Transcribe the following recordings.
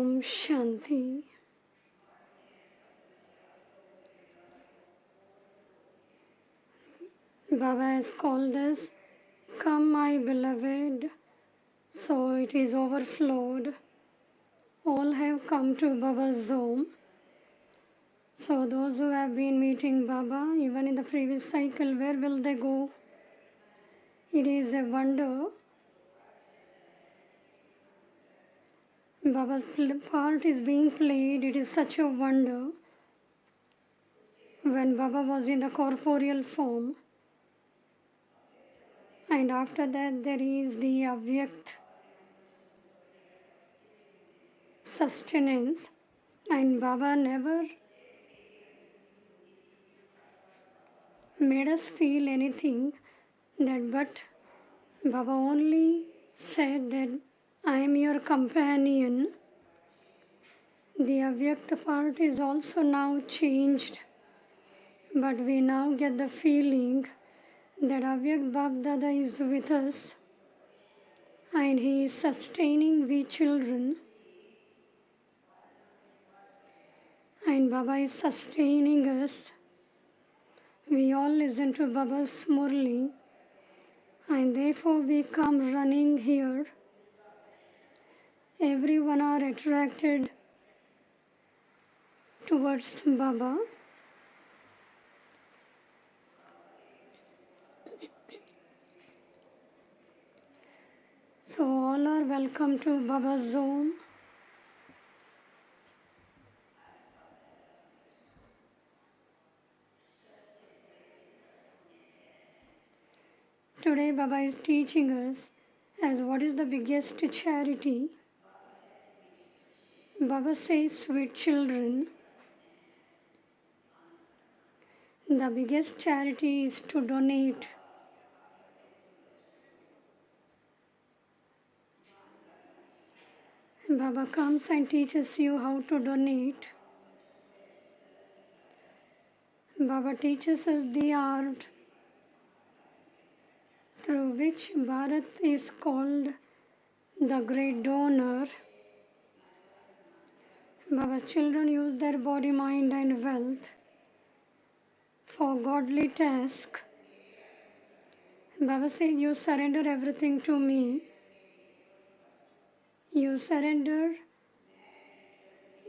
Om Shanti. Baba has called us, come my beloved, so it is overflowed. All have come to Baba's home. So those who have been meeting Baba, even in the previous cycle, where will they go? It is a wonder. Baba's part is being played. It is such a wonder. When Baba was in the corporeal form, and after that there is the Avyakt sustenance, and Baba never made us feel anything, that but Baba only said that I am your companion. The Avyakt part is also now changed, but we now get the feeling that Avyakt Bab-Dada is with us and he is sustaining we children, and Baba is sustaining us. We all listen to Baba's Murli, and therefore we come running here. Everyone are attracted towards Baba. So all are welcome to Baba's home. Today Baba is teaching us as what is the biggest charity. Baba says, sweet children, the biggest charity is to donate. Baba comes and teaches you how to donate. Baba teaches us the art through which Bharat is called the great donor. Baba's children use their body, mind and wealth for godly task. Baba says, you surrender everything to me. You surrender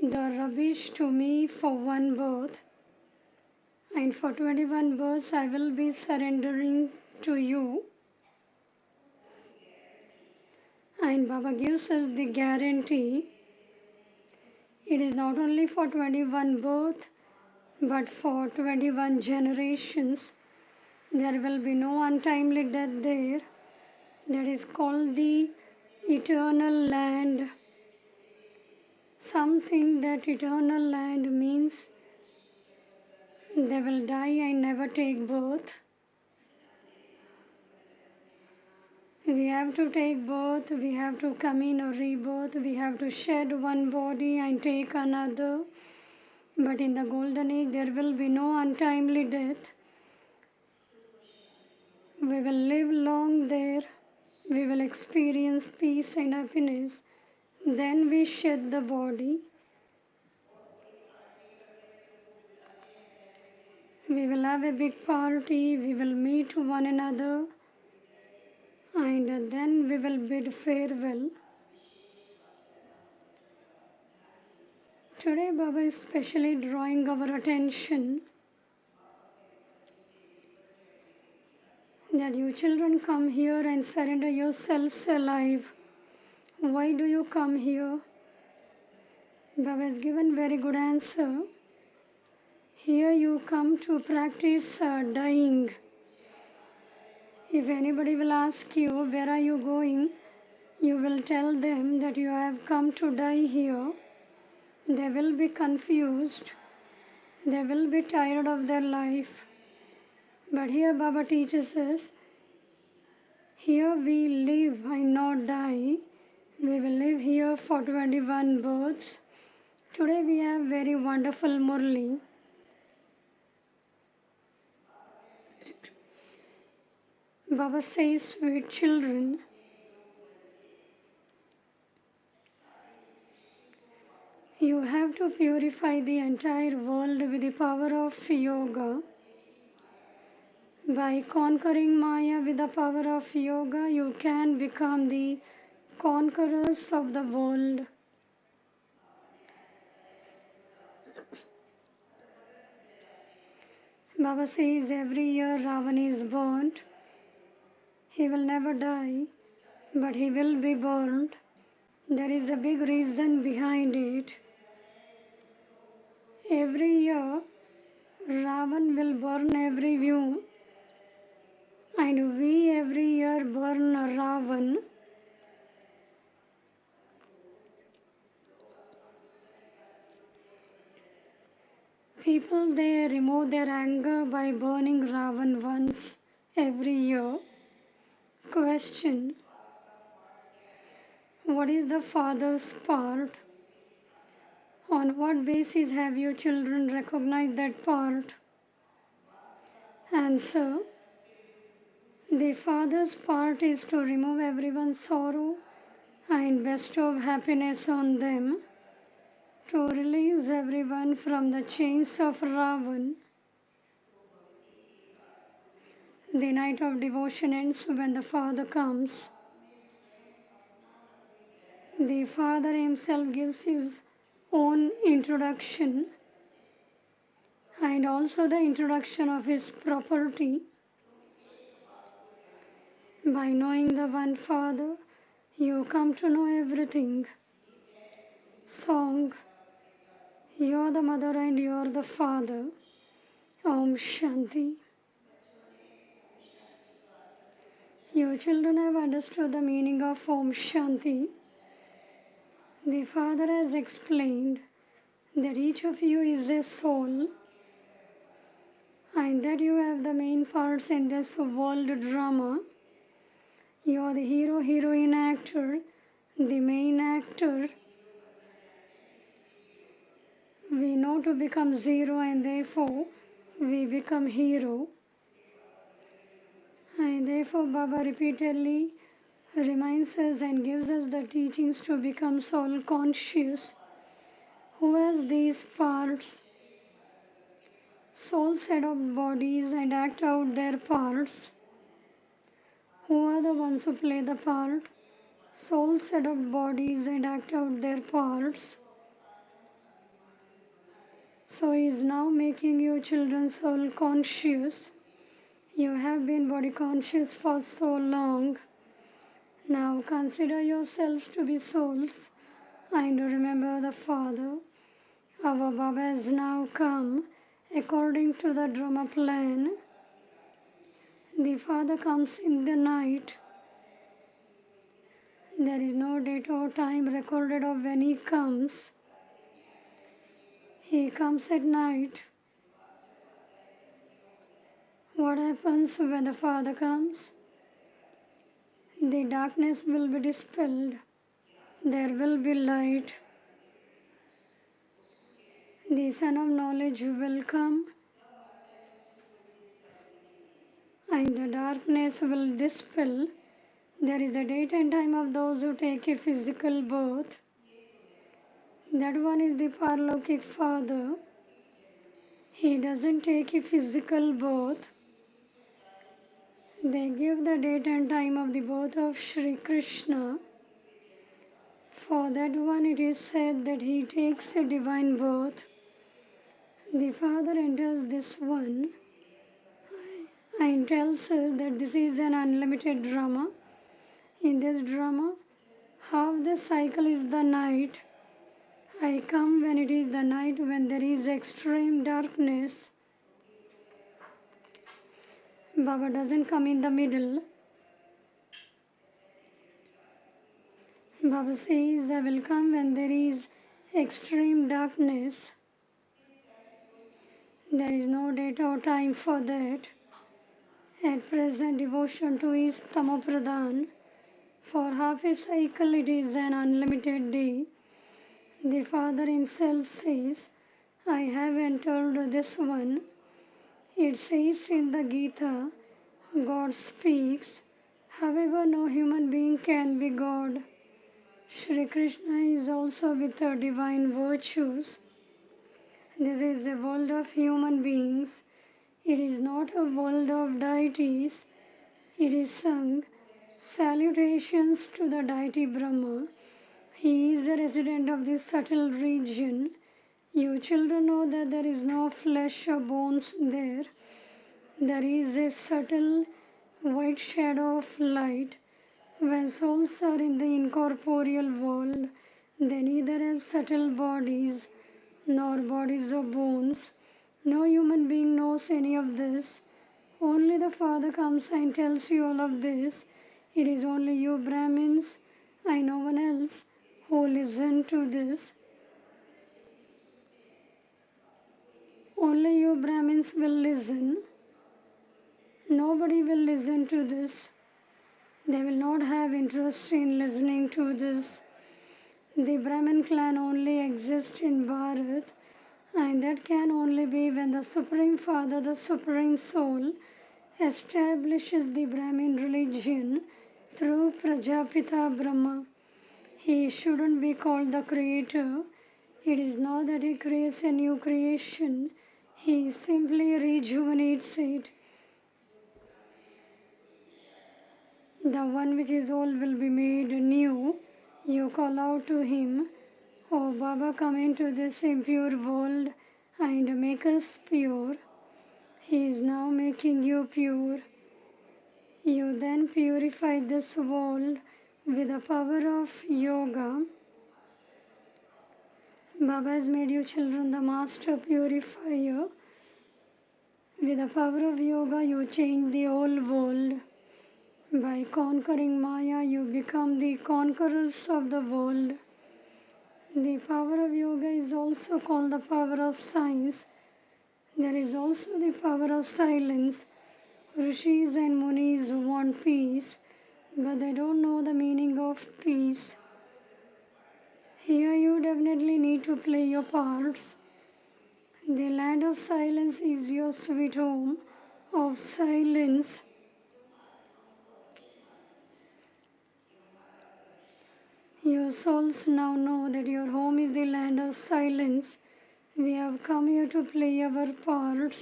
the rubbish to me for one birth, and for 21 births I will be surrendering to you. And Baba gives us the guarantee. It is not only for 21 births, but for 21 generations. There will be no untimely death there. That is called the eternal land. Something that eternal land means they will die and never take birth. We have to take birth, we have to come in a rebirth, we have to shed one body and take another. But in the golden age there will be no untimely death. We will live long there. We will experience peace and happiness. Then we shed the body. We will have a big party. We will meet one another. And then we will bid farewell. Today Baba is specially drawing our attention that you children come here and surrender yourselves alive. Why do you come here? Baba has given very good answer. Here you come to practice dying. If anybody will ask you, where are you going? You will tell them that you have come to die here. They will be confused. They will be tired of their life. But here Baba teaches us, here we live and not die. We will live here for 21 births. Today we have very wonderful Murli. Baba says, sweet children, You have to purify the entire world with the power of yoga. By conquering Maya with the power of yoga, you can become the conquerors of the world. Baba says every year Ravan is burnt. He will never die, but he will be burnt. There is a big reason behind it. Every year Ravan will burn every view, and we every year burn Ravan. People, they remove their anger by burning Ravan once every year. Question: what is the father's part? On what basis have you children recognized that part? Answer: the father's part is to remove everyone's sorrow and bestow happiness on them, to release everyone from the chains of Ravan. The night of devotion ends when the Father comes. The Father himself gives his own introduction and also the introduction of his property. By knowing the one Father, you come to know everything. Song: you are the mother and you are the father. Om Shanti. You children have understood the meaning of Om Shanti. The Father has explained that each of you is a soul and that you have the main parts in this world drama. You are the hero, heroine, actor, the main actor. We know to become zero and therefore we become hero. And therefore Baba repeatedly reminds us and gives us the teachings to become soul conscious. Who has these parts? Souls adopt bodies and act out their parts. Who are the ones who play the part? Souls adopt bodies and act out their parts. So he is now making you children soul conscious. You have been body conscious for so long. Now consider yourselves to be souls and remember the Father. Our Baba has now come according to the drama plan. The Father comes in the night. There is no date or time recorded of when he comes. He comes at night. What happens when the Father comes? The darkness will be dispelled. There will be light. The Sun of Knowledge will come and the darkness will dispel. There is a date and time of those who take a physical birth. That one is the Paralokik Father. He doesn't take a physical birth. They give the date and time of the birth of Sri Krishna. For that one it is said that he takes a divine birth. The Father enters this one and tells us that this is an unlimited drama. In this drama, half the cycle is the night. I come when it is the night, when there is extreme darkness. Baba doesn't come in the middle. Baba says, I will come when there is extreme darkness. There is no date or time for that. At present, devotion to is Tamopradhan. For half a cycle, it is an unlimited day. The Father himself says, I have entered this one. It says in the Gita, God speaks. However, no human being can be God. Shri Krishna is also with the divine virtues. This is the world of human beings. It is not a world of deities. It is sung, salutations to the deity Brahma. He is the resident of this subtle region. You children know that there is no flesh or bones there. There is a subtle white shadow of light. When souls are in the incorporeal world, they neither have subtle bodies nor bodies of bones. No human being knows any of this. Only the Father comes and tells you all of this. It is only you Brahmins and no one else who listen to this. Only you Brahmins will listen. Nobody will listen to this. They will not have interest in listening to this. The Brahmin clan only exists in Bharat, and that can only be when the Supreme Father, the Supreme Soul, establishes the Brahmin religion through Prajapita Brahma. He shouldn't be called the creator. It is not that he creates a new creation. He simply rejuvenates it. The one which is old will be made new. You call out to him, "Oh Baba, come into this impure world and make us pure." He is now making you pure. You then purify this world with the power of yoga. Baba has made you children the master purifier. With the power of yoga, you change the whole world. By conquering Maya, you become the conquerors of the world. The power of yoga is also called the power of science. There is also the power of silence. Rishis and Munis want peace, but they don't know the meaning of peace. Here you definitely need to play your parts. The land of silence is your sweet home of silence. Your souls now know that your home is the land of silence. We have come here to play our parts.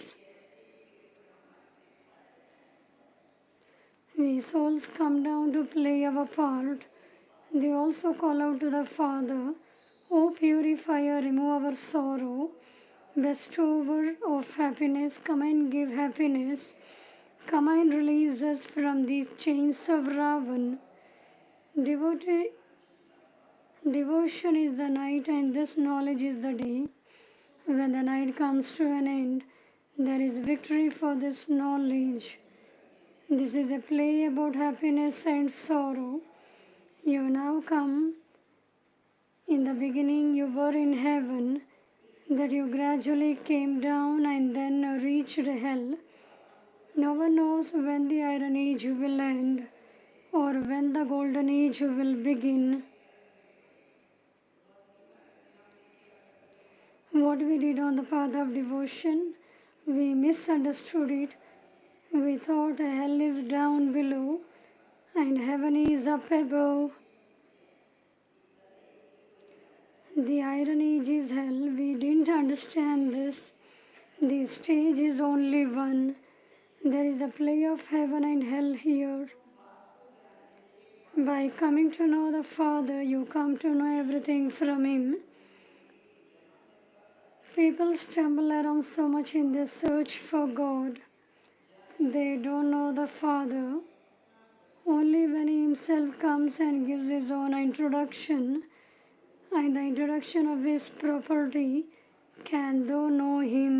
We souls come down to play our part. They also call out to the Father, "O purifier, remove our sorrow. Bestower of happiness, come and give happiness. Come and release us from these chains of Ravan." Devotion is the night and this knowledge is the day. When the night comes to an end, there is victory for this knowledge. This is a play about happiness and sorrow. You now come. In the beginning you were in heaven, that you gradually came down and then reached hell. No one knows when the Iron Age will end or when the Golden Age will begin. What we did on the path of devotion, we misunderstood it. We thought hell is down below and heaven is up above. The Iron Age is hell. We didn't understand this. The stage is only one. There is a play of heaven and hell here. By coming to know the Father, you come to know everything from Him. People stumble around so much in their search for God. They don't know the Father. Only when He Himself comes and gives His own introduction and the introduction of His property can they know Him.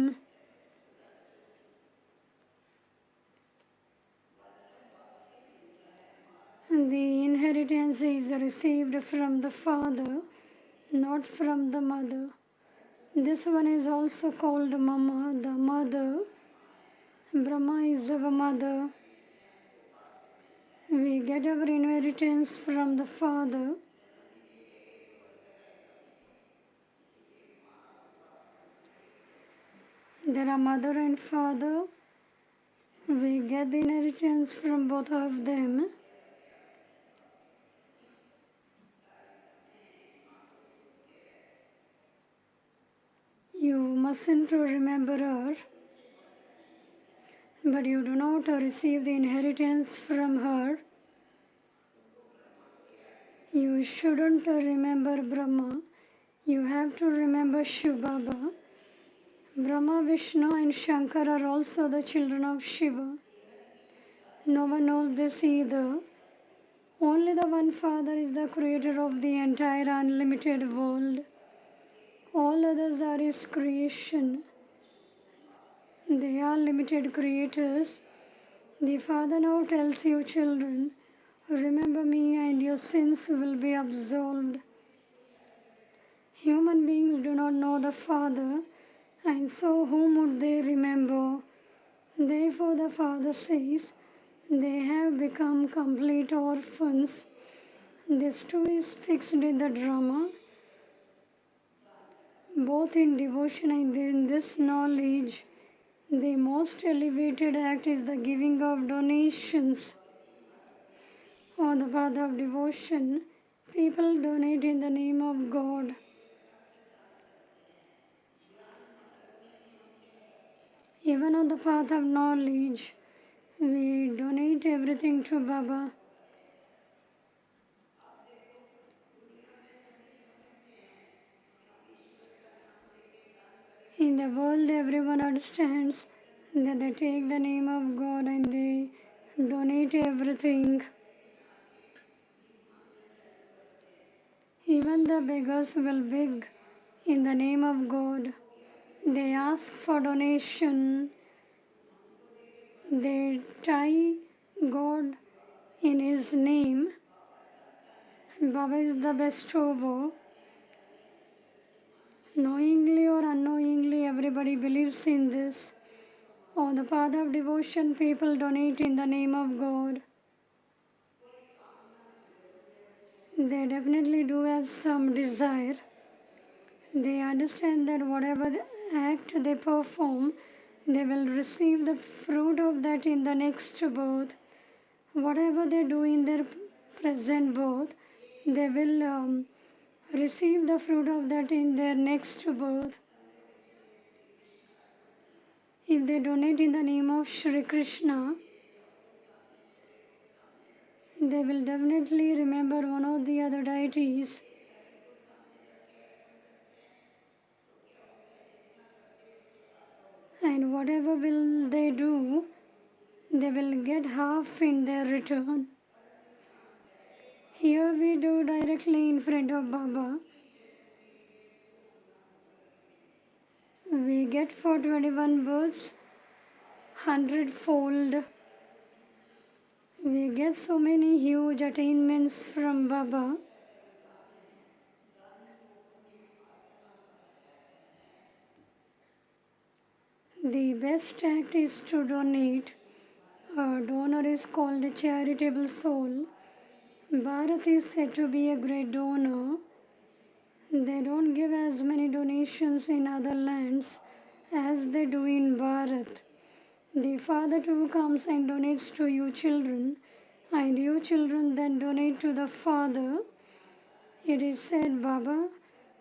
The inheritance is received from the Father, not from the mother. This one is also called Mama, the mother. Brahma is our mother. We get our inheritance from the Father. There are mother and father. We get the inheritance from both of them. mustn't remember her, but you do not receive the inheritance from her. You shouldn't remember Brahma. You have to remember Shiva Baba. Brahma, Vishnu and Shankar are also the children of Shiva. No one knows this either. Only the one Father is the creator of the entire unlimited world. All others are His creation. They are limited creators. The Father now tells you, children, remember me and your sins will be absolved. Human beings do not know the Father, and so whom would they remember? Therefore the Father says, they have become complete orphans. This too is fixed in the drama. Both in devotion and in this knowledge, the most elevated act is the giving of donations. On the path of devotion, people donate in the name of God. Even on the path of knowledge, we donate everything to Baba. In the world, everyone understands that they take the name of God and they donate everything. Even the beggars will beg in the name of God. They ask for donation. They tie God in His name. Baba is the bestower. Knowingly or unknowingly, everybody believes in this. On the path of devotion, people donate in the name of God. They definitely do have some desire. They understand that whatever act they perform, they will receive the fruit of that in the next birth. Whatever they do in their present birth, they will receive the fruit of that in their next birth. If they donate in the name of Shri Krishna, they will definitely remember one of the other deities. And whatever will they do, they will get half in their return. Here we do directly in front of Baba. We get for 21 births 100-fold. We get so many huge attainments from Baba. The best act is to donate. A donor is called a charitable soul. Bharat is said to be a great donor. They don't give as many donations in other lands as they do in Bharat. The Father too comes and donates to you children, and you children then donate to the Father. It is said, Baba,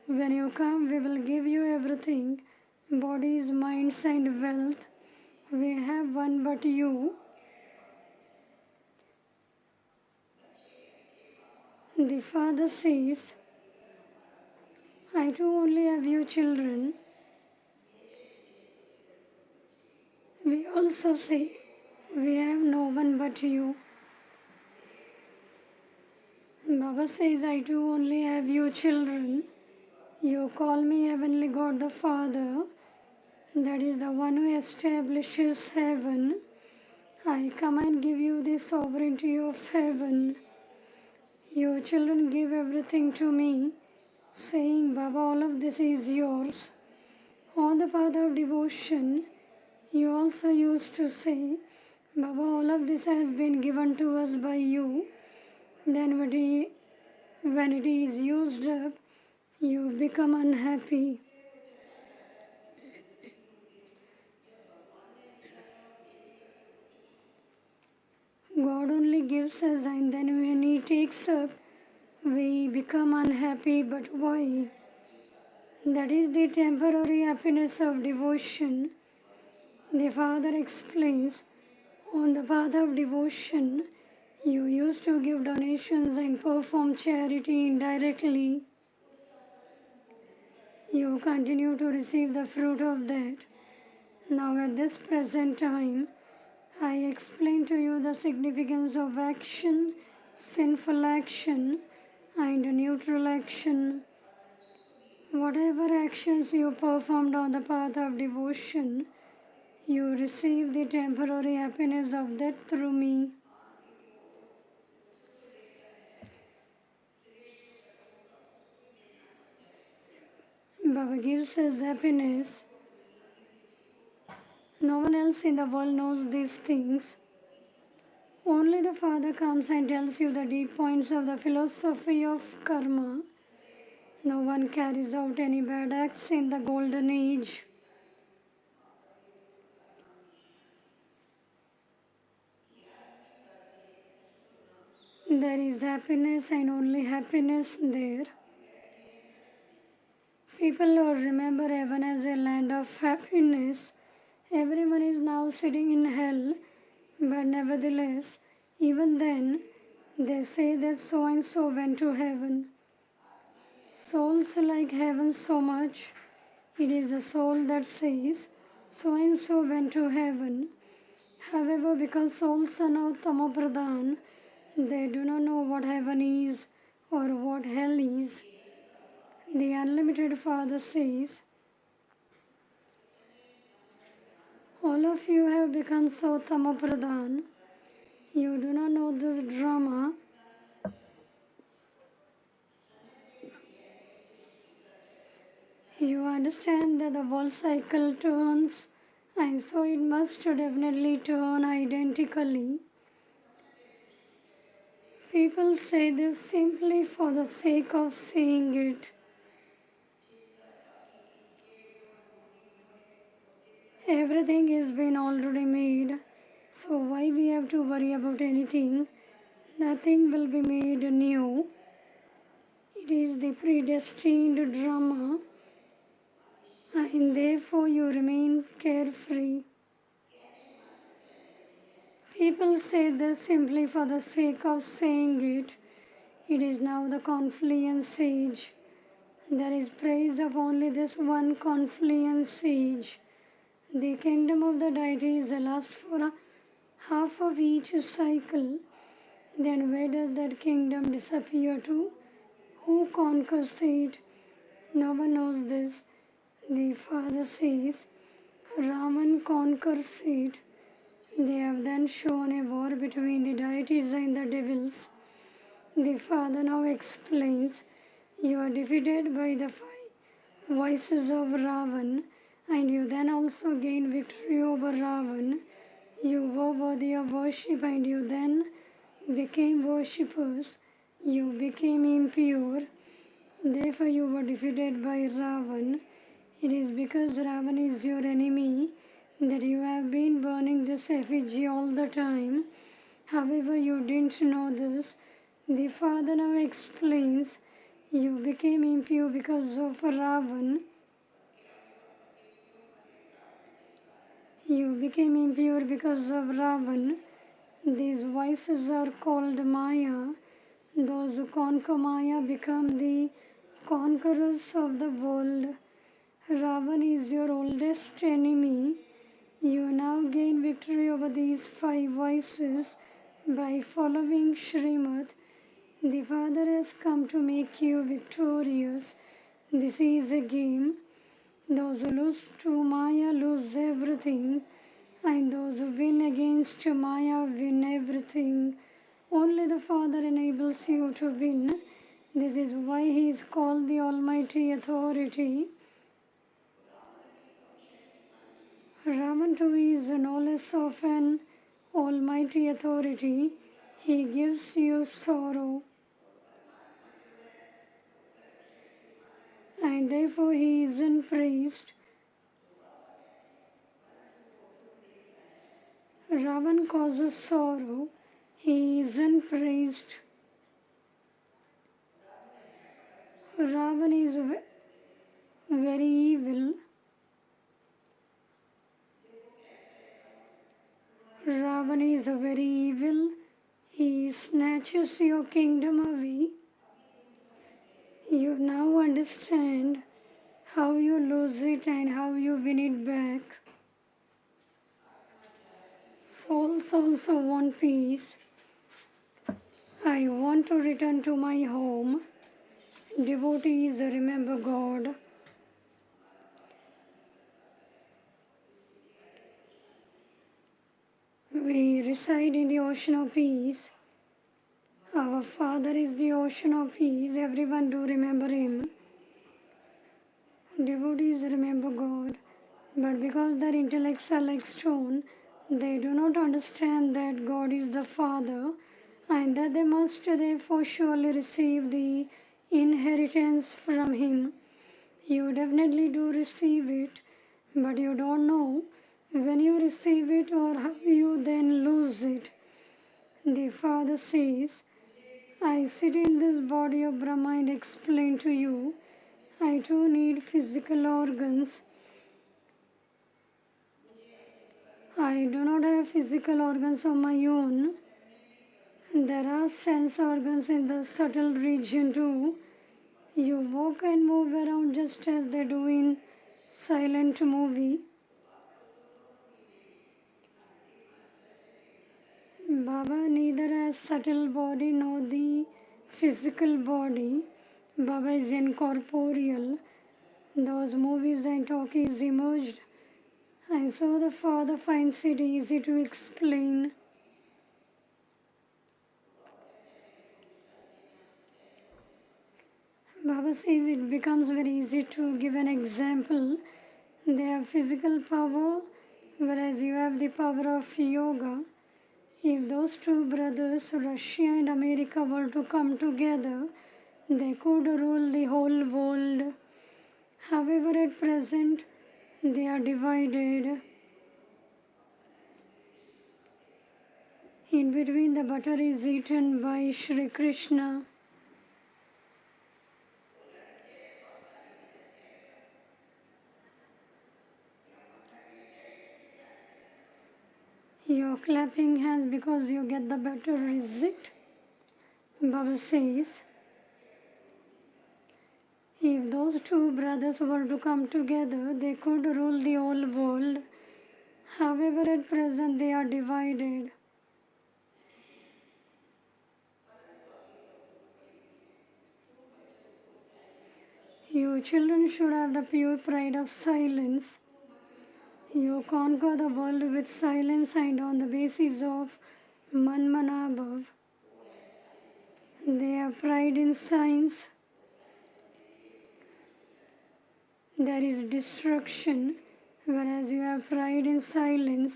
when you come, we will give you everything, bodies, minds and wealth. We have one but you. The Father says, I too only have you children. We also say, we have no one but you. Baba says, I too only have you children. You call me Heavenly God the Father. That is the one who establishes heaven. I come and give you the sovereignty of heaven. You children give everything to me, saying, Baba, all of this is yours. On the path of devotion, you also used to say, Baba, all of this has been given to us by you. Then when it is used up, you become unhappy. God only gives us, and then when He takes up, we become unhappy. But why? That is the temporary happiness of devotion. The Father explains, on the path of devotion, you used to give donations and perform charity indirectly. You continue to receive the fruit of that. Now at this present time, I explain to you the significance of action, sinful action, and neutral action. Whatever actions you performed on the path of devotion, you receive the temporary happiness of that through me. Baba gives us happiness. No one else in the world knows these things. Only the Father comes and tells you the deep points of the philosophy of karma. No one carries out any bad acts in the golden age. There is happiness and only happiness there. People will remember heaven as a land of happiness. Everyone is now sitting in hell, but nevertheless, even then, they say that so and so went to heaven. Souls like heaven so much. It is the soul that says, so and so went to heaven. However, because souls are now tamopradhan, they do not know what heaven is or what hell is. The Unlimited Father says, all of you have become so tamopradhan. You do not know this drama. You understand that the world cycle turns, and so it must definitely turn identically. People say this simply for the sake of saying it. Everything has been already made, so why we have to worry about anything? Nothing will be made new. It is the predestined drama, and therefore you remain carefree. People say this simply for the sake of saying it. It is now the confluence age. There is praise of only this one confluence age. The kingdom of the deities lasts for half of each cycle. Then where does that kingdom disappear to? Who conquers it? No one knows this. The Father says, Raman conquers it. They have then shown a war between the deities and the devils. The Father now explains, you are defeated by the 5 voices of Ravan, and you then also gain victory over Ravan. You were worthy of worship, and you then became worshippers. You became impure. Therefore you were defeated by Ravan. It is because Ravan is your enemy that you have been burning this effigy all the time. However, you didn't know this. The Father now explains, you became impure because of Ravan. You became impure because of Ravan. These voices are called Maya. Those who conquer Maya become the conquerors of the world. Ravan is your oldest enemy. You now gain victory over these 5 voices by following Srimad. The Father has come to make you victorious. This is a game. Those who lose to Maya lose everything, and those who win against Maya win everything. Only the Father enables you to win. This is why He is called the Almighty Authority. Raman too is no less of an almighty authority. He gives you sorrow, and therefore he isn't praised. Ravan causes sorrow. He isn't praised. Ravan is very evil. Ravana is very evil. He snatches your kingdom away. You now understand how you lose it and how you win it back. Souls also want peace. I want to return to my home. Devotees, remember God. We reside in the ocean of peace. Our Father is the ocean of peace. Everyone do remember Him. Devotees remember God. But because their intellects are like stone, they do not understand that God is the Father and that they must therefore surely receive the inheritance from Him. You definitely do receive it, but you don't know when you receive it or how you then lose it. The Father says, I sit in this body of Brahma and explain to you. I too need physical organs. I do not have physical organs of my own. There are sense organs in the subtle region too. You walk and move around just as they do in silent movie. Baba neither has subtle body nor the physical body. Baba is incorporeal. Those movies and talkies emerged, and so the Father finds it easy to explain. Baba says it becomes very easy to give an example. They have physical power, whereas you have the power of yoga. If those two brothers, Russia and America, were to come together, they could rule the whole world. However, at present, they are divided. In between, the butter is eaten by Sri Krishna. You're clapping hands because you get the butter, is it? Baba says, if those two brothers were to come together, they could rule the whole world. However, at present they are divided. You children should have the pure pride of silence. You conquer the world with silence and on the basis of Manmanabhav. They have pride in science. There is destruction, whereas you have pride in silence.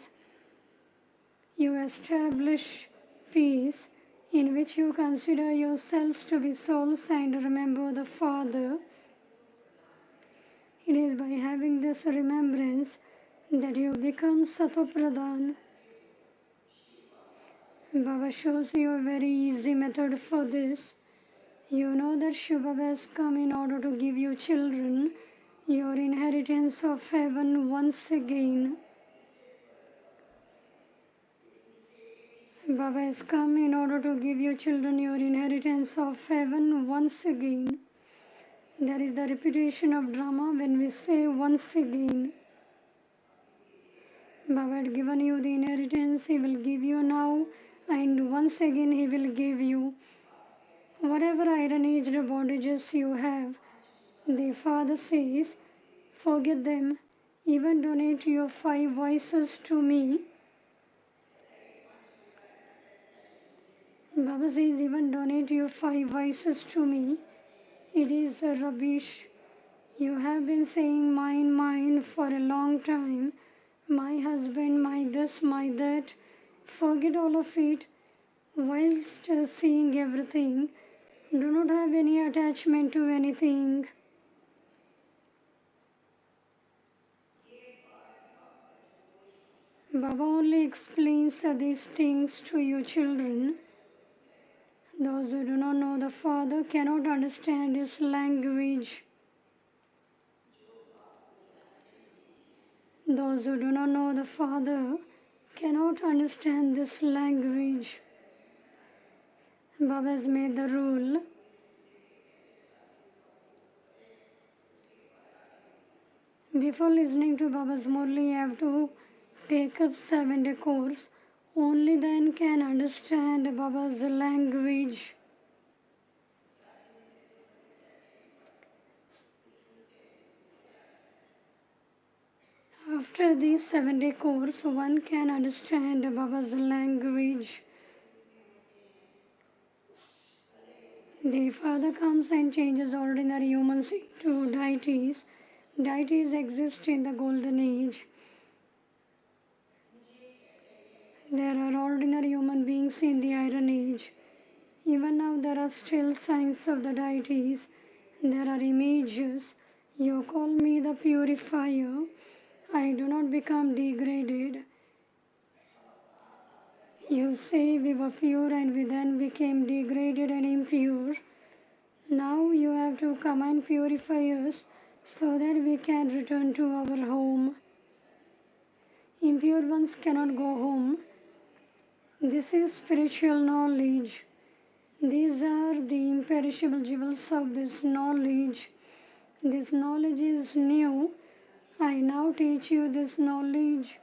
You establish peace, in which you consider yourselves to be souls and remember the Father. It is by having this remembrance that you become Satopradhan. Baba shows you a very easy method for this. You know that Shubha has come in order to give you children, your inheritance of heaven once again. Baba has come in order to give you children your inheritance of heaven once again. There is the repetition of drama when we say once again. Baba had given you the inheritance, He will give you now, and once again He will give you. Whatever iron-aged bondages you have, the Father says, forget them, even donate your 5 voices to me. Baba says, even donate your 5 voices to me. It is a rubbish. You have been saying mine, mine for a long time. My husband, my this, my that. Forget all of it. Whilst seeing everything, do not have any attachment to anything. Baba only explains these things to you children. Those who do not know the Father cannot understand His language. Those who do not know the Father cannot understand this language. Baba has made the rule. Before listening to Baba's Murli, you have to take up 7-day course. Only then can understand Baba's language. After the 7-day course, one can understand Baba's language. The Father comes and changes ordinary humans into deities. Deities exist in the Golden Age. There are ordinary human beings in the Iron Age. Even now there are still signs of the deities. There are images. You call me the purifier. I do not become degraded. You say we were pure and we then became degraded and impure. Now you have to come and purify us so that we can return to our home. Impure ones cannot go home. This is spiritual knowledge. These are the imperishable jewels of this knowledge. This knowledge is new. I now teach you this knowledge.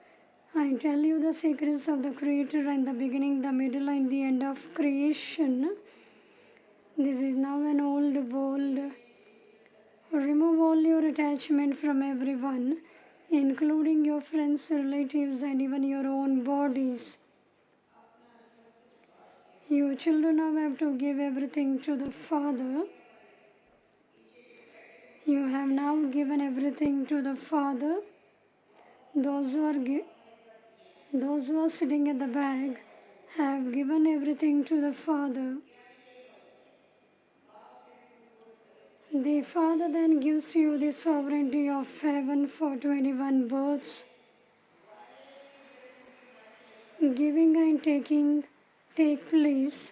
I tell you the secrets of the Creator and the beginning, the middle and the end of creation. This is now an old world. Remove all your attachment from everyone, including your friends, relatives and even your own bodies. You children now have to give everything to the Father. You have now given everything to the Father. Those who are sitting at the back have given everything to the Father. The Father then gives you the sovereignty of heaven for 21 births. Giving and taking take place.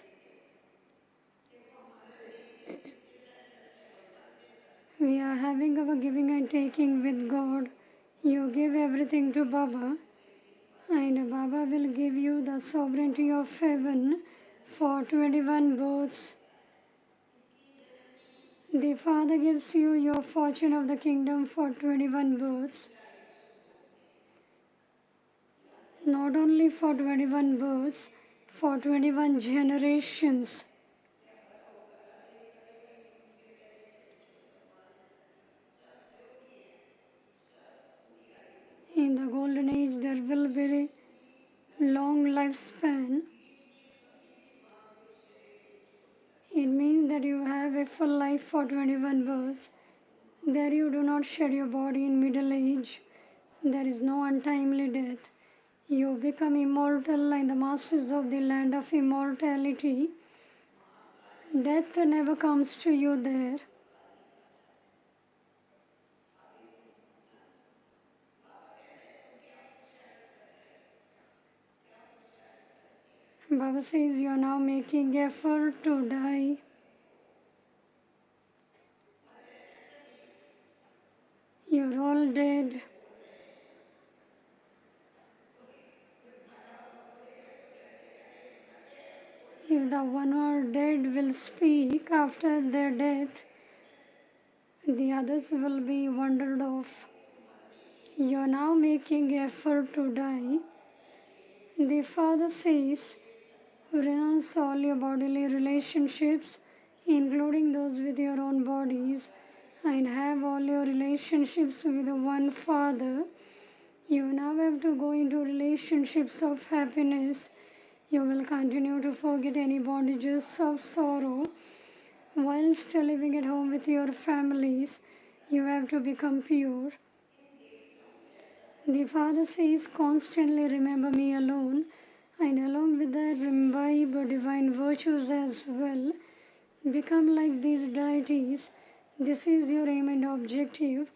We are having our giving and taking with God. You give everything to Baba, and Baba will give you the sovereignty of heaven for 21 births. The Father gives you your fortune of the kingdom for 21 births. Not only for 21 births, for 21 generations. In the Golden Age, there will be long lifespan. It means that you have a full life for 21 births. There you do not shed your body in middle age. There is no untimely death. You become immortal and the masters of the land of immortality. Death never comes to you there. Baba says you are now making effort to die. You're all dead. If the one who are dead will speak after their death, the others will be wondered off. You are now making effort to die. The Father says, renounce all your bodily relationships, including those with your own bodies, and have all your relationships with the one Father. You now have to go into relationships of happiness. You will continue to forget any bondages of sorrow. Whilst living at home with your families, you have to become pure. The Father says, constantly remember me alone, and along with that imbibe divine virtues as well. Become like these deities. This is your aim and objective.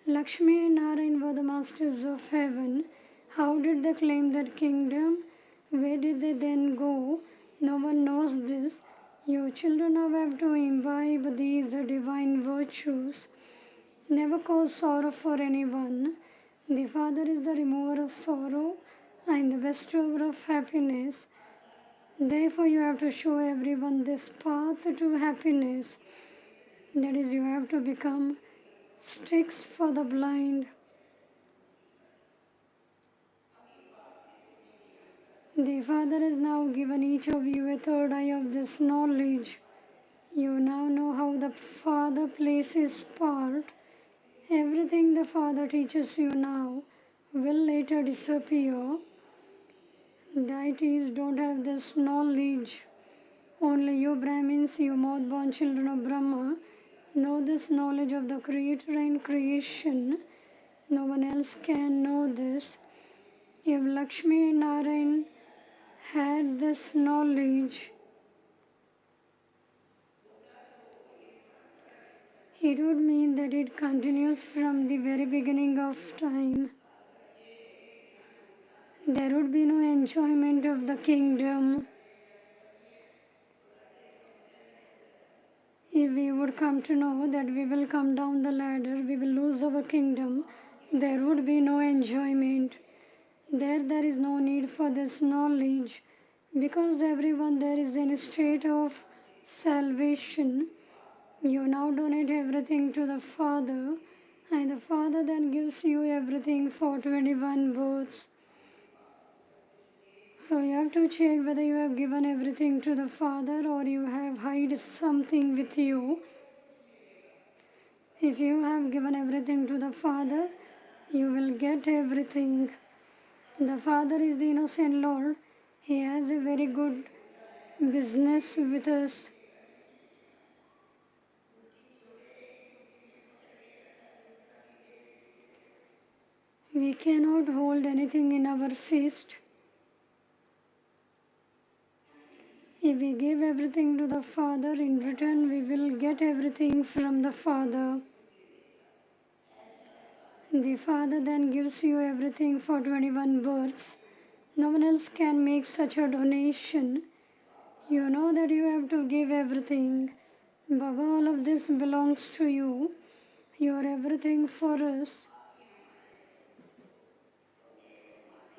Lakshmi and Narayan were the masters of heaven. How did they claim that kingdom? Where did they then go? No one knows this. You children now have to imbibe these divine virtues. Never cause sorrow for anyone. The Father is the remover of sorrow and the bestower of happiness. Therefore, you have to show everyone this path to happiness. That is, you have to become sticks for the blind. The Father has now given each of you a third eye of this knowledge. You now know how the Father plays his part. Everything the Father teaches you now will later disappear. Deities don't have this knowledge. Only you Brahmins, you mouth-born children of Brahma, know this knowledge of the Creator and creation. No one else can know this. If Lakshmi and Narayan had this knowledge, it would mean that it continues from the very beginning of time. There would be no enjoyment of the kingdom. If we would come to know that we will come down the ladder, we will lose our kingdom, there would be no enjoyment. There is no need for this knowledge, because everyone there is in a state of salvation. You now donate everything to the Father, and the Father then gives you everything for 21 births. So you have to check whether you have given everything to the Father or you have hid something with you. If you have given everything to the Father, you will get everything. The Father is the innocent Lord. He has a very good business with us. We cannot hold anything in our fist. If we give everything to the Father, in return we will get everything from the Father. The Father then gives you everything for 21 births. No one else can make such a donation. You know that you have to give everything. Baba, all of this belongs to you. You are everything for us.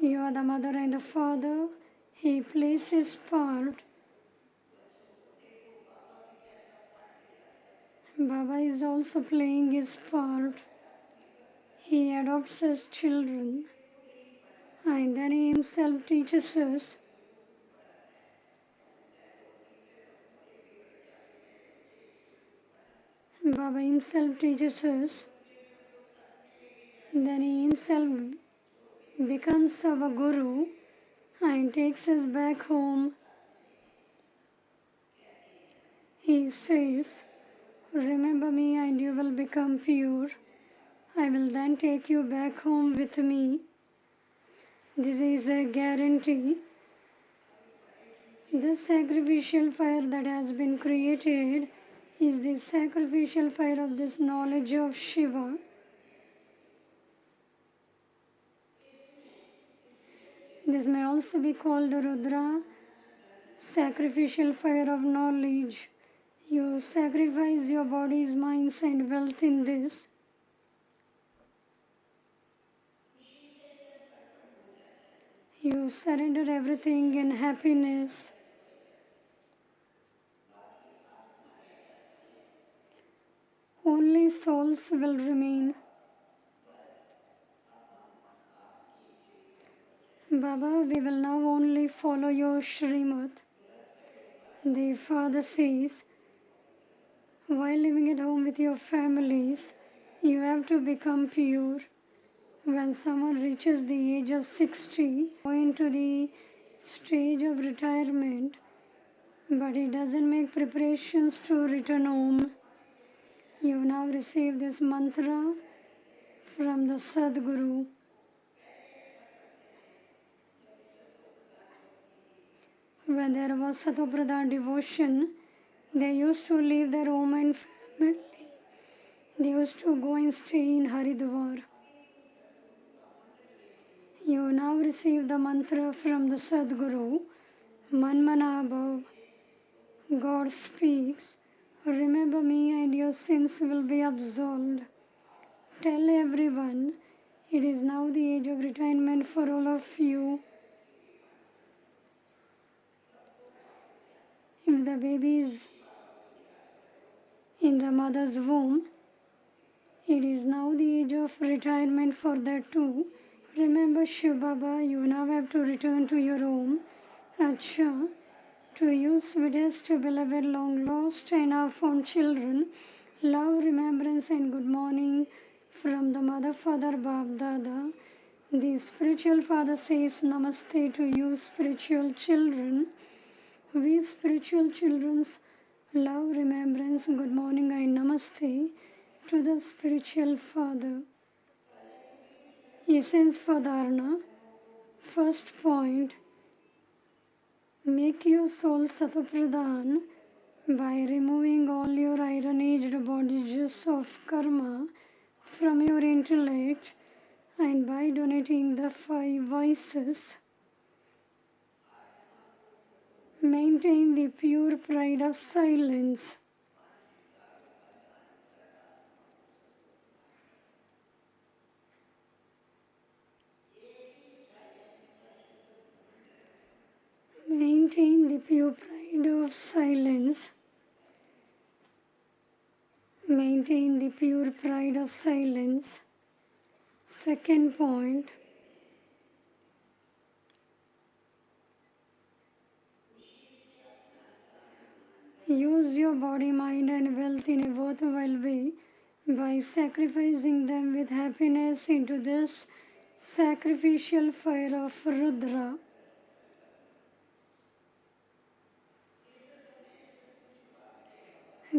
You are the mother and the father. He plays his part. Baba is also playing his part. He adopts his children, and then he himself teaches us. Baba himself teaches us. Then he himself becomes our Guru and takes us back home. He says, remember me and you will become pure. I will then take you back home with me. This is a guarantee. The sacrificial fire that has been created is the sacrificial fire of this knowledge of Shiva. This may also be called the Rudra, sacrificial fire of knowledge. You sacrifice your bodies, minds and wealth in this. You surrender everything in happiness. Only souls will remain. Baba, we will now only follow your Srimad. The Father says, while living at home with your families, you have to become pure. When someone reaches the age of 60, going to the stage of retirement, but he doesn't make preparations to return home, you now receive this mantra from the Sadguru. When there was Satopradhan devotion, they used to leave their home and family. They used to go and stay in Haridwar. You now receive the mantra from the Sadguru. Manmanabhav. God speaks. Remember me and your sins will be absolved. Tell everyone It is now the age of retirement for all of you. If the baby is in the mother's womb, it is now the age of retirement for that too. Remember Shiv Baba, you now have to return to your home. Acha, to you sweetest beloved long lost and now found children, love, remembrance and good morning from the Mother, Father, Bab, Dada. The spiritual father says Namaste to you spiritual children. We spiritual children's love, remembrance, good morning and Namaste to the spiritual father. Essence for Dharana. First point, make your soul Satapradhan by removing all your iron-aged bondages of karma from your intellect and by donating the 5 vices. Maintain the pure pride of silence. Maintain the pure pride of silence. Maintain the pure pride of silence. Second point, use your body, mind and wealth in a worthwhile way by sacrificing them with happiness into this sacrificial fire of Rudra.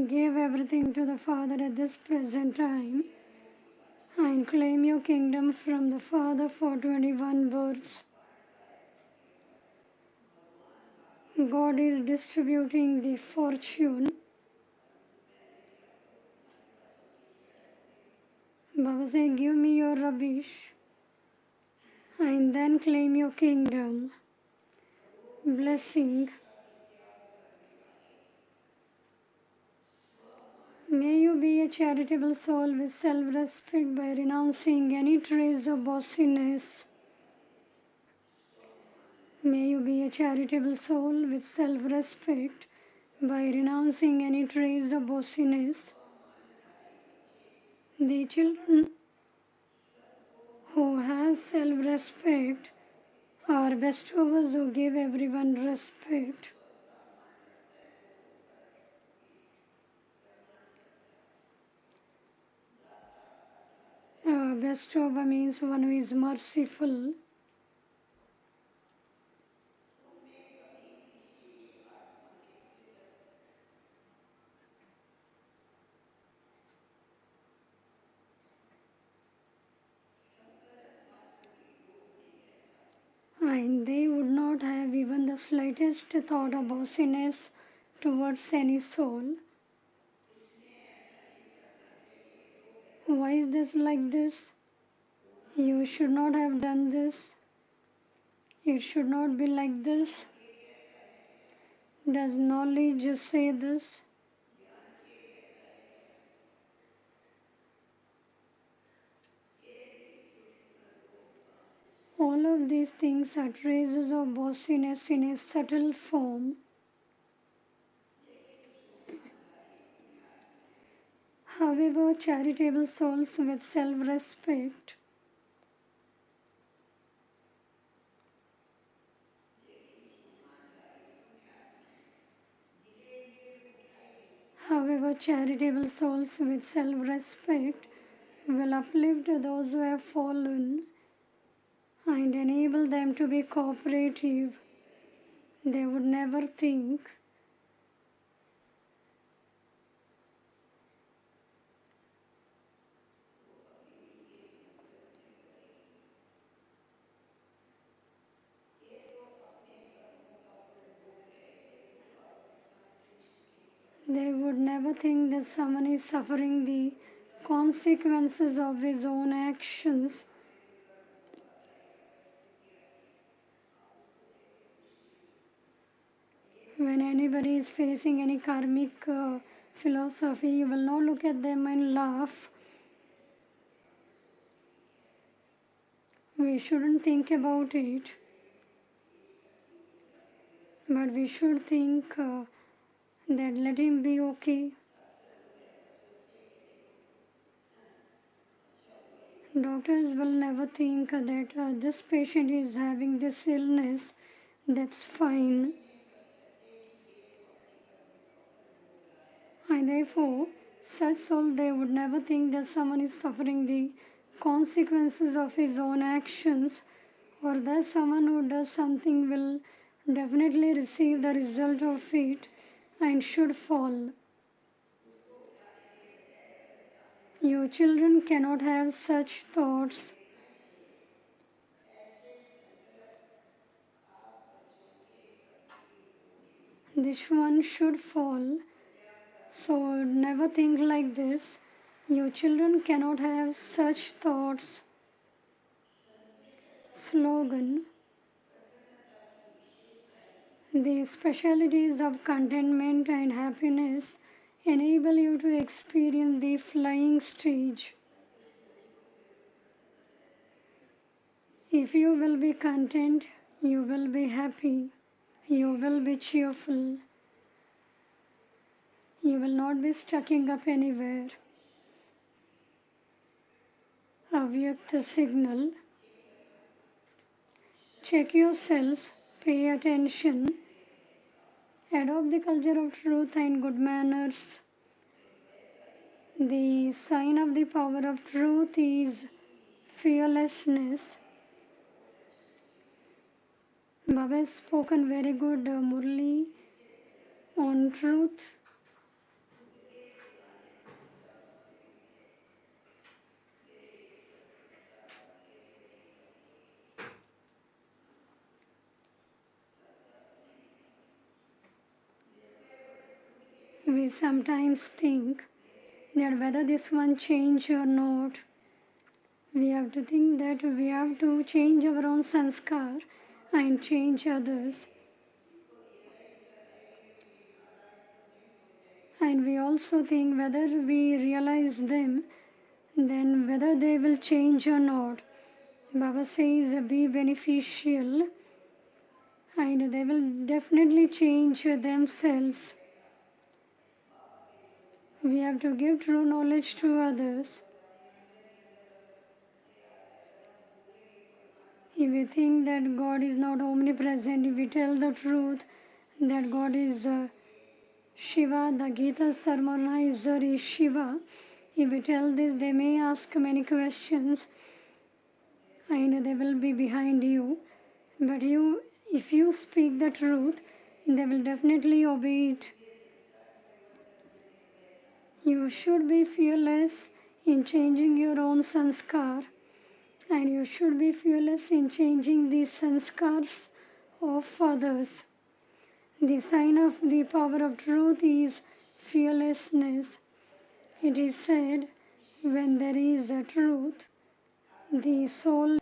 Give everything to the Father at this present time and claim your kingdom from the Father for 21 births. God is distributing the fortune. Baba says, give me your rubbish and then claim your kingdom. Blessing. May you be a charitable soul with self-respect by renouncing any trace of bossiness. May you be a charitable soul with self-respect by renouncing any trace of bossiness. The children who have self-respect are bestowers who give everyone respect. Bestower means one who is merciful. And they would not have even the slightest thought of bossiness towards any soul. Why is this like this? You should not have done this. It should not be like this. Does knowledge say this? All of these things are traces of bossiness in a subtle form. However, charitable souls with self-respect charitable souls with self-respect will uplift those who have fallen and enable them to be cooperative. They would never think that someone is suffering the consequences of his own actions. When anybody is facing any karmic philosophy, you will not look at them and laugh. we shouldn't think about it, but we should think that let him be okay. Doctors will never think that this patient is having this illness, that's fine. And therefore, such soul, they would never think that someone is suffering the consequences of his own actions, or that someone who does something will definitely receive the result of it and should fall. You children cannot have such thoughts. This one should fall. So never think like this. You children cannot have such thoughts. Slogan. The specialities of contentment and happiness enable you to experience the flying stage. If you will be content, you will be happy, you will be cheerful, you will not be stucking up anywhere. Avyakta signal. Check yourselves, pay attention, adopt the culture of truth and good manners. The sign of the power of truth is fearlessness. Baba has spoken very good Murli on truth. We sometimes think that whether this one change or not, we have to think that we have to change our own sanskar and change others. And we also think whether we realize them, then whether they will change or not. Baba says be beneficial and they will definitely change themselves. We have to give true knowledge to others. If we think that God is not omnipresent, if we tell the truth that God is Shiva, the Gita sermonizer is Shiva, if we tell this, they may ask many questions and they will be behind you. But if you speak the truth, they will definitely obey it. You should be fearless in changing your own sanskar, and you should be fearless in changing the sanskars of others. The sign of the power of truth is fearlessness. It is said, when there is a truth, the soul,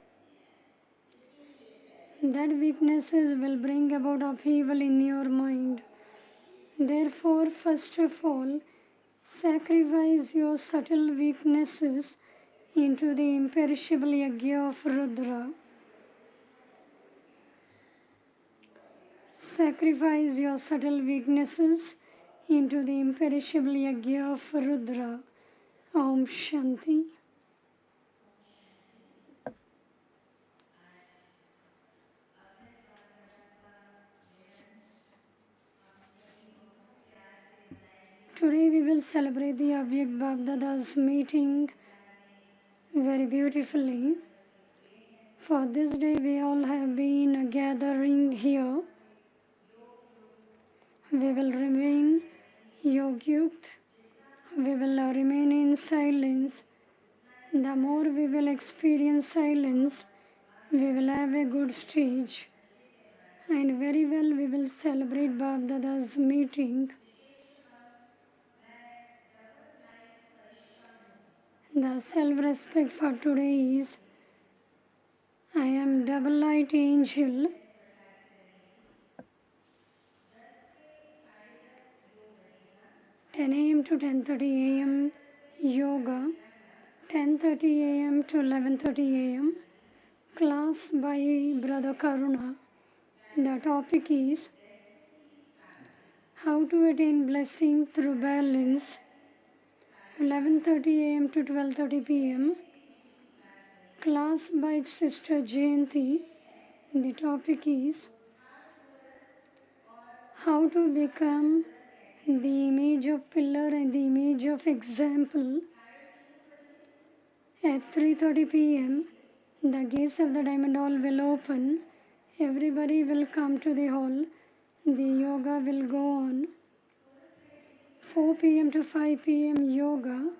that weaknesses will bring about upheaval in your mind. Therefore, first of all, sacrifice your subtle weaknesses into the imperishable yajna of Rudra. Sacrifice your subtle weaknesses into the imperishable yajna of Rudra. Om Shanti. Today we will celebrate the Avyak Bab-Dada's meeting very beautifully. For this day we all have been gathering here. We will remain yogyukt. We will remain in silence. The more we will experience silence, we will have a good stage. And very well we will celebrate Bab-Dada's meeting. The self-respect for today is, I am double light angel. (10 a.m. to 10:30 a.m. yoga, 10:30 a.m. to 11:30 a.m. class by Brother Karuna. The topic is how to attain blessing through balance, 11:30 a.m. to 12:30 p.m. Class by Sister Jayanti. The topic is how to become the image of pillar and the image of example. At 3:30 p.m., the gates of the Diamond Hall will open. Everybody will come to the hall. The yoga will go on. 4 p.m. to 5 p.m. yoga.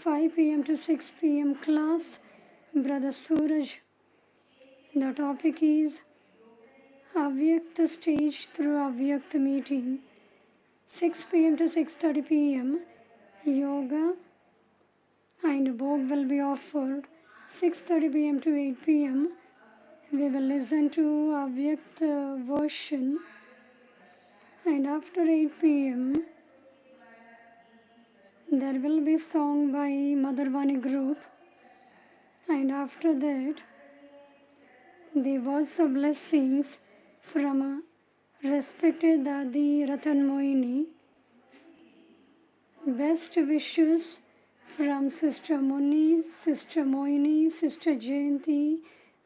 5 p.m. to 6 p.m. class. Brother Suraj. The topic is Avyakta stage through Avyakta meeting. 6 p.m. to 6:30 p.m. yoga and bhog will be offered. 6:30 p.m. to 8 p.m. we will listen to Avyakta version, and after 8 p.m. there will be song by Madhurvani group, and after that the words of blessings from respected Dadi Ratan Moini. Best wishes from Sister Muni, Sister Moini, Sister Jayanti,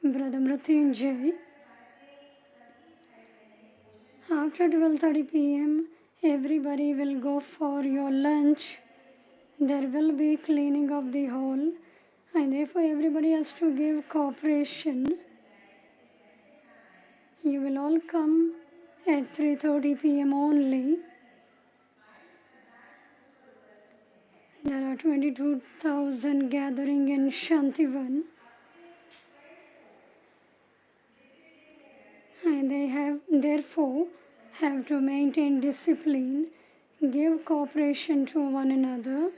Brother Mrityunjay. After 12:30 p.m., everybody will go for your lunch. There will be cleaning of the hall, and therefore everybody has to give cooperation. You will all come at 3:30 p.m. only. There are 22,000 gathering in Shantivan, and they therefore have to maintain discipline, give cooperation to one another,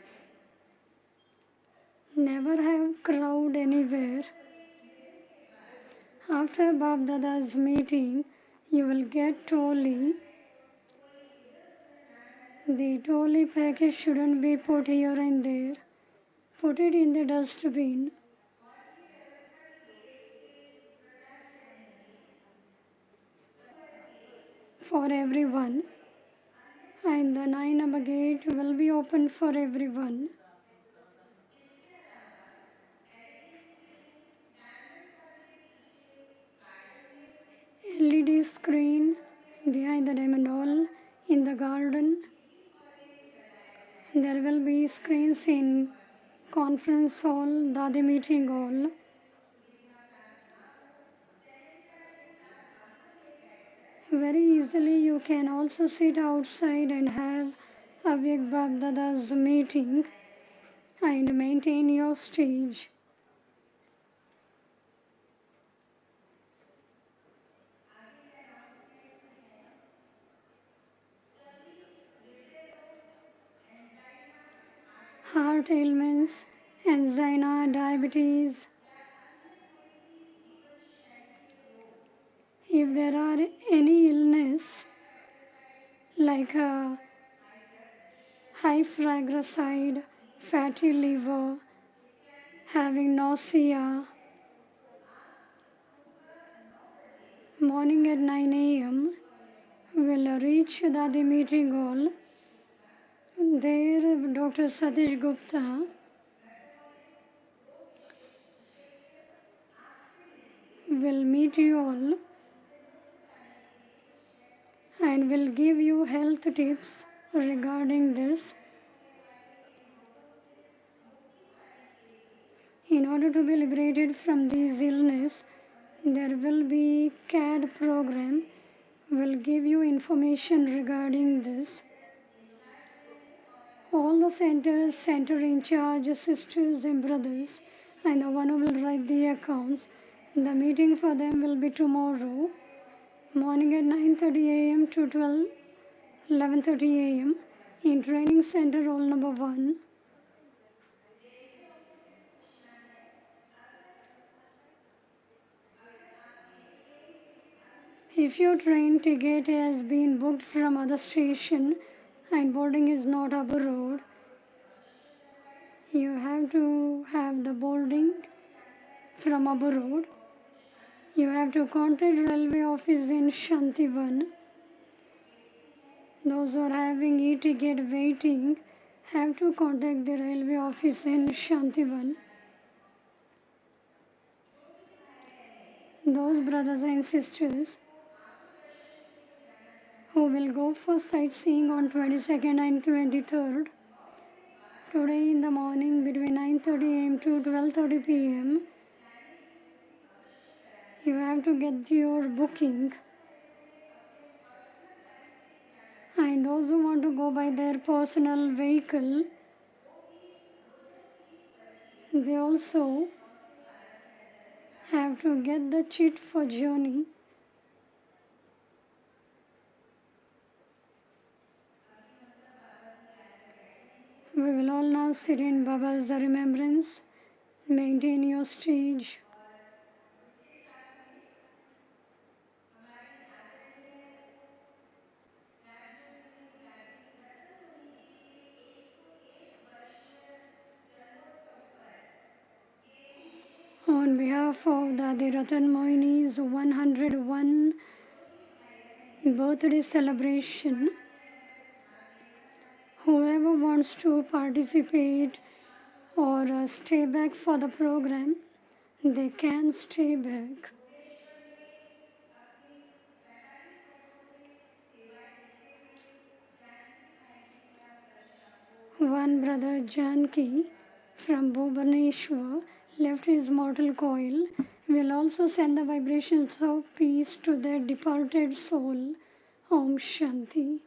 never have crowd anywhere. After Bab Dada's meeting, you will get toli. The toli package shouldn't be put here and there. Put it in the dustbin. For everyone. And the 9 number gate will be open for everyone. LED screen behind the Diamond Hall in the garden. There will be screens in conference hall, Dadi meeting hall. Very easily you can also sit outside and have Avyak Bab Dada's meeting and maintain your stage. Heart ailments, angina, diabetes. If there are any illness like high triglyceride, fatty liver, having nausea, morning at 9 a.m. will reach the meeting hall. There Dr. Satish Gupta will meet you all and will give you health tips regarding this. In order to be liberated from these illness, there will be CAD program will give you information regarding this. All the centers, center in charge, sisters and brothers, and the one who will write the accounts, the meeting for them will be tomorrow, morning at 9:30 a.m. to 11:30 a.m. in training center hall number 1. If your train ticket has been booked from other station and boarding is not abroad, you have to have the boarding from abroad. You have to contact railway office in Shantivan. Those who are having e-ticket waiting have to contact the railway office in Shantivan. Those brothers and sisters who will go for sightseeing on 22nd and 23rd, today in the morning between 9:30 am to 12:30 pm, you have to get your booking. And those who want to go by their personal vehicle, they also have to get the chit for journey. We will all now sit in Baba's remembrance. Maintain your stage. On behalf of the Adiratan Moini's 101 birthday celebration, whoever wants to participate or stay back for the program, they can stay back. One brother Janki from Bhubaneswar left his mortal coil. Will also send the vibrations of peace to their departed soul. Om Shanti.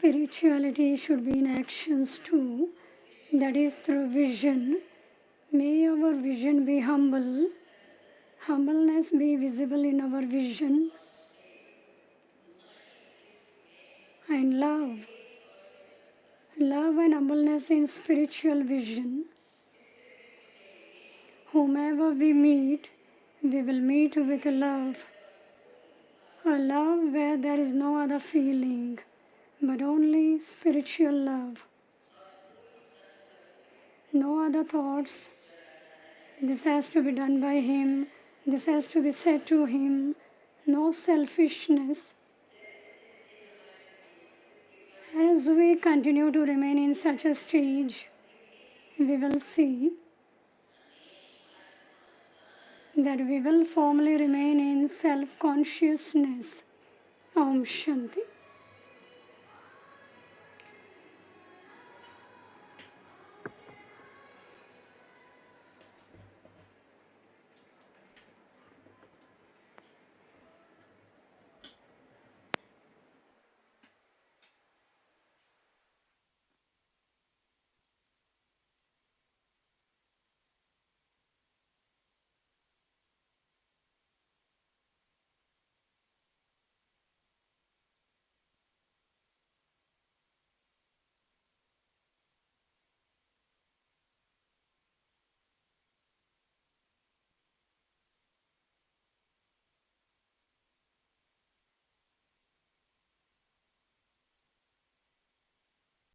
spirituality should be in actions too, that is through vision. May our vision be humble, humbleness be visible in our vision, and love and humbleness in spiritual vision. Whomever we meet, we will meet with love. A love where there is no other feeling, but only spiritual love. No other thoughts. This has to be done by him. This has to be said to him. No selfishness. As we continue to remain in such a stage, we will see that we will firmly remain in self-consciousness. Om Shanti.